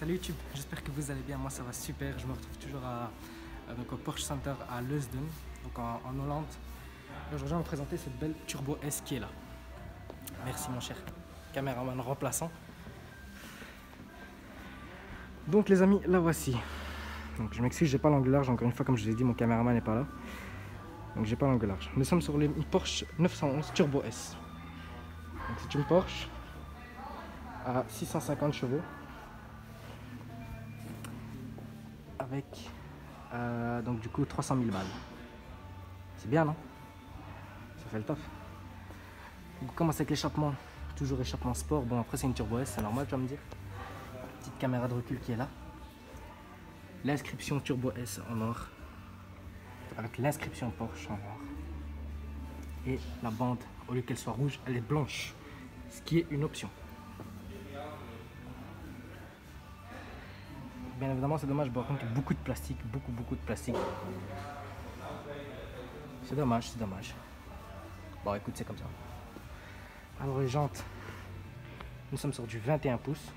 Salut YouTube, j'espère que vous allez bien, moi ça va super, je me retrouve toujours donc au Porsche Center à Leusden, donc en Hollande. Et aujourd'hui on va vous présenter cette belle Turbo S qui est là. Merci mon cher caméraman remplaçant. Donc les amis, la voici. Donc je m'excuse, j'ai pas l'angle large, encore une fois comme je vous ai dit mon caméraman n'est pas là. Donc j'ai pas l'angle large. Nous sommes sur une Porsche 911 Turbo S. Donc c'est une Porsche à 650 chevaux. Avec donc du coup 300 000 balles. C'est bien non? Ça fait le taf. Donc on commence avec l'échappement, toujours échappement sport. Bon après c'est une Turbo S, c'est normal tu vas me dire. Petite caméra de recul qui est là. L'inscription Turbo S en or. Avec l'inscription Porsche en or. Et la bande, au lieu qu'elle soit rouge, elle est blanche. Ce qui est une option. Bien évidemment, c'est dommage, par contre, beaucoup de plastique, beaucoup de plastique. C'est dommage, c'est dommage. Bon, écoute, c'est comme ça. Alors, les jantes, nous sommes sur du 21 pouces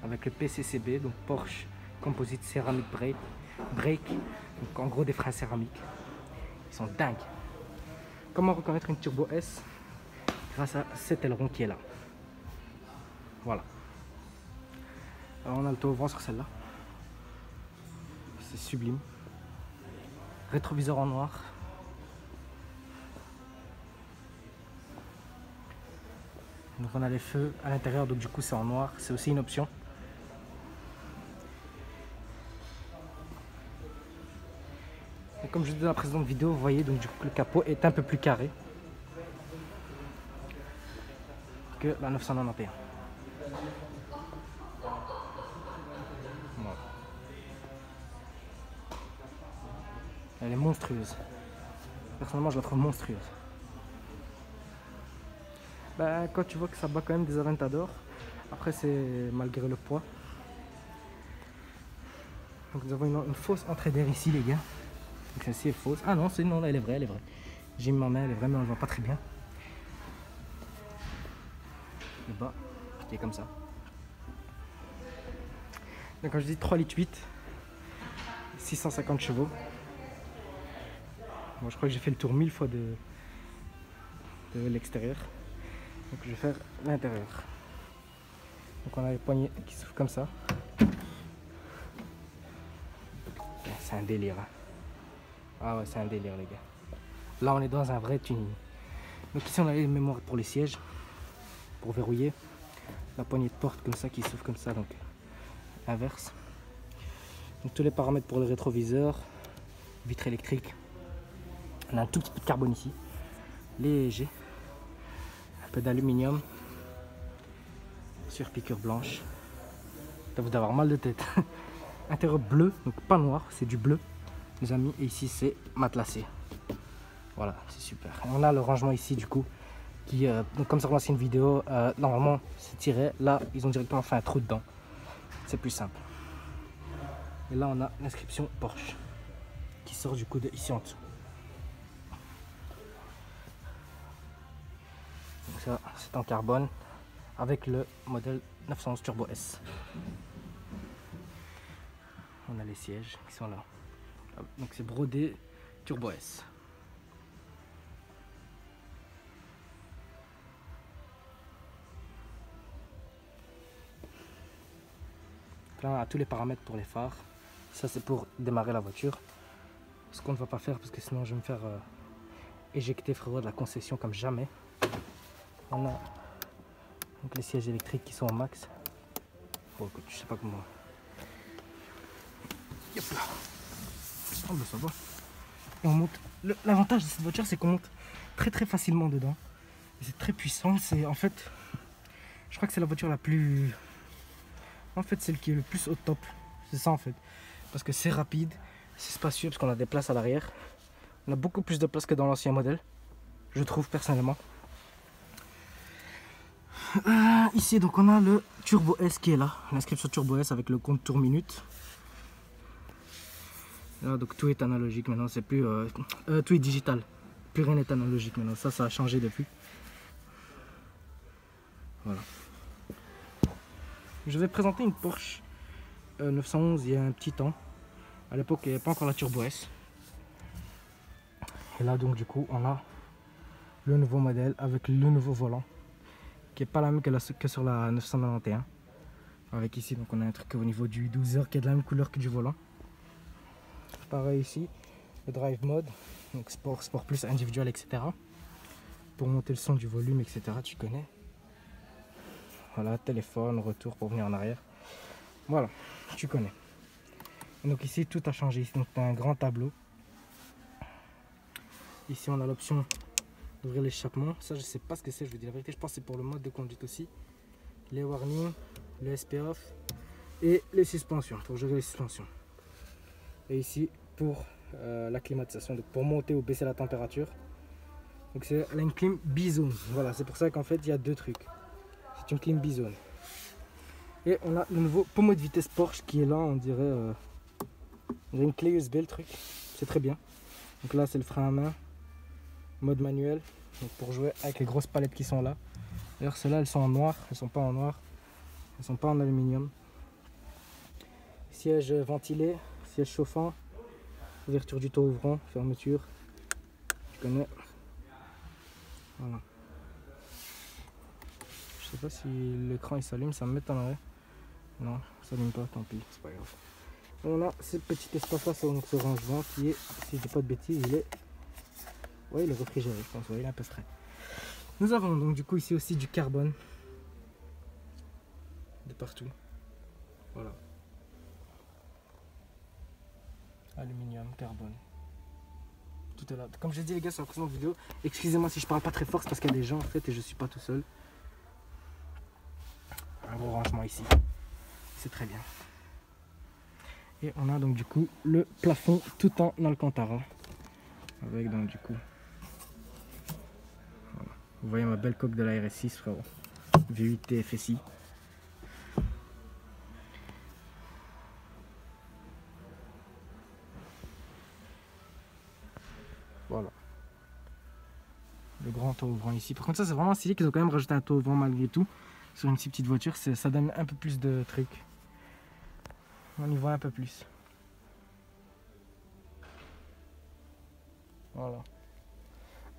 avec le PCCB, donc Porsche Composite Ceramic Brake. Donc, en gros, des freins céramiques. Ils sont dingues. Comment reconnaître une Turbo S? Grâce à cet aileron qui est là. Voilà. Alors, on a le toit ouvrant sur celle-là. C'est sublime. Rétroviseur en noir. Donc on a les feux à l'intérieur, donc du coup c'est en noir, c'est aussi une option. Et comme je vous disais dans la précédente vidéo, vous voyez donc du coup le capot est un peu plus carré que la 991. Voilà. Elle est monstrueuse. Personnellement je la trouve monstrueuse. Bah, quand tu vois que ça bat quand même des Aventador, après c'est malgré le poids. Donc nous avons une fausse entrée d'air ici les gars. Donc celle-ci est fausse. Ah non, non, là, elle est vraie, elle est vraie. J'ai mis ma main, elle est vraie mais on ne voit pas très bien. Le bas qui est comme ça. Donc quand je dis 3,8 litres, 650 chevaux. Bon, je crois que j'ai fait le tour 1000 fois de l'extérieur. Donc je vais faire l'intérieur. Donc on a les poignées qui s'ouvrent comme ça. C'est un délire. Hein. Ah ouais, c'est un délire les gars. Là on est dans un vrai tuning. Donc ici on a les mémoires pour les sièges. Pour verrouiller. La poignée de porte comme ça qui s'ouvre comme ça. Donc inverse. Donc tous les paramètres pour le rétroviseur. Vitre électrique. On a un tout petit peu de carbone ici. Léger. Un peu d'aluminium. Sur piqûre blanche. Ça vous d'avoir mal de tête. Intérieur bleu, donc pas noir, c'est du bleu les amis. Et ici c'est matelassé. Voilà, c'est super. Et on a le rangement ici du coup. Qui, donc comme ça on a une vidéo, normalement c'est tiré. Là ils ont directement fait un trou dedans. C'est plus simple. Et là on a l'inscription Porsche. Qui sort du coup de ici en dessous. Donc ça c'est en carbone. Avec le modèle 911 Turbo S. On a les sièges qui sont là. Donc c'est brodé Turbo S. Là on a tous les paramètres pour les phares. Ça c'est pour démarrer la voiture. Ce qu'on ne va pas faire parce que sinon je vais me faire éjecter frérot de la concession comme jamais. On a donc les sièges électriques qui sont au max. Bon écoute, je sais pas comment. Yep là. Oh bah ça va. Et on monte. L'avantage de cette voiture c'est qu'on monte très facilement dedans. C'est très puissant. C'est en fait, je crois que c'est la voiture la plus. En fait, celle qui est le plus au top. C'est ça en fait. Parce que c'est rapide, c'est spacieux parce qu'on a des places à l'arrière. On a beaucoup plus de place que dans l'ancien modèle. Je trouve personnellement. Ici donc on a le Turbo S qui est là, l'inscription Turbo S avec le compte tour minute. Là, donc tout est analogique maintenant, c'est plus tout est digital, plus rien n'est analogique maintenant, ça a changé depuis. Voilà. Je vais présenter une Porsche 911 il y a un petit temps. À l'époque, il n'y avait pas encore la Turbo S. Et là, donc, du coup, on a le nouveau modèle avec le nouveau volant qui n'est pas la même que sur la 991. Avec ici, donc, on a un truc au niveau du 12h qui est de la même couleur que du volant. Pareil ici, le drive mode, donc sport, sport plus, individuel, etc. Pour monter le son du volume, etc. Tu connais. Voilà, téléphone, retour pour venir en arrière. Voilà, tu connais. Et donc ici, tout a changé. Donc tu as un grand tableau. Ici, on a l'option d'ouvrir l'échappement. Ça, je sais pas ce que c'est, je vous dis la vérité. Je pense que c'est pour le mode de conduite aussi. Les warnings, le SP-off et les suspensions, pour gérer les suspensions. Et ici, pour la climatisation, donc pour monter ou baisser la température. Donc c'est une clim bizone. Voilà, c'est pour ça qu'en fait, il y a deux trucs. C'est une clim bizone. Et on a le nouveau pommeau de vitesse Porsche qui est là, on dirait une clé USB le truc. C'est très bien. Donc là, c'est le frein à main, mode manuel, donc pour jouer avec les grosses palettes qui sont là. D'ailleurs, celles-là, elles sont en noir, elles sont pas en noir, elles sont pas en aluminium. Siège ventilé, siège chauffant, ouverture du toit ouvrant, fermeture. Tu connais. Voilà. Je sais pas si l'écran il s'allume, ça me m'étonnerait. Non, ça s'allume pas, tant pis, c'est pas grave. Et on a ce petit espace là sur ce rangement qui est, si je dis pas de bêtises, il est. Ouais, il est réfrigéré, je pense, ouais, il est un peu frais. Nous avons donc du coup ici aussi du carbone. De partout. Voilà. Aluminium, carbone. Tout est là. Comme j'ai dit les gars sur la précédente vidéo, excusez-moi si je parle pas très fort, c'est parce qu'il y a des gens en fait et je suis pas tout seul. Un gros rangement ici. C'est très bien. Et on a donc du coup le plafond tout en Alcantara. Avec donc du coup. Voilà. Vous voyez ma belle coque de la RS6 frérot. V8 TFSI. Voilà. Le grand toit ouvrant ici. Par contre ça c'est vraiment stylé qu'ils ont quand même rajouté un toit ouvrant malgré tout. Sur une si petite voiture, ça donne un peu plus de trucs. On y voit un peu plus. Voilà.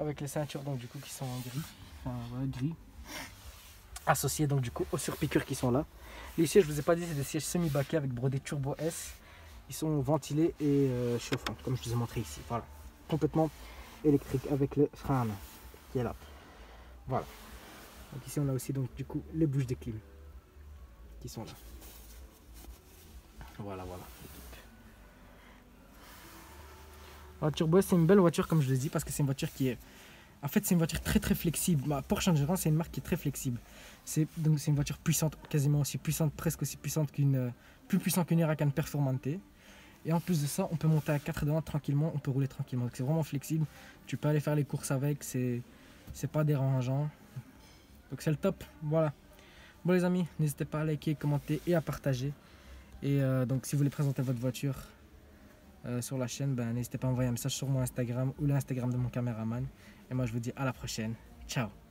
Avec les ceintures donc du coup qui sont en gris. Enfin ouais, gris. Associés donc du coup aux surpiqûres qui sont là. Les sièges, je vous ai pas dit, c'est des sièges semi-baquets avec brodé Turbo S. Ils sont ventilés et chauffants, comme je vous ai montré ici. Voilà. Complètement électrique avec le frein à main qui est là. Voilà. Donc ici on a aussi donc du coup les bouches des clim qui sont là. Voilà, voilà. La Turbo S c'est une belle voiture comme je l'ai dit parce que c'est une voiture qui est... En fait c'est une voiture très très flexible. Porsche en général c'est une marque qui est très flexible. Donc c'est une voiture puissante, quasiment aussi puissante, presque aussi puissante plus puissante qu'une Huracan Performante. Et en plus de ça on peut monter à 4 devant tranquillement, on peut rouler tranquillement. Donc c'est vraiment flexible. Tu peux aller faire les courses avec, c'est pas dérangeant. Donc c'est le top, voilà. Bon les amis, n'hésitez pas à liker, commenter et à partager. Et donc si vous voulez présenter votre voiture sur la chaîne, n'hésitez pas à envoyer un message sur mon Instagram ou l'Instagram de mon caméraman. Et moi je vous dis à la prochaine. Ciao.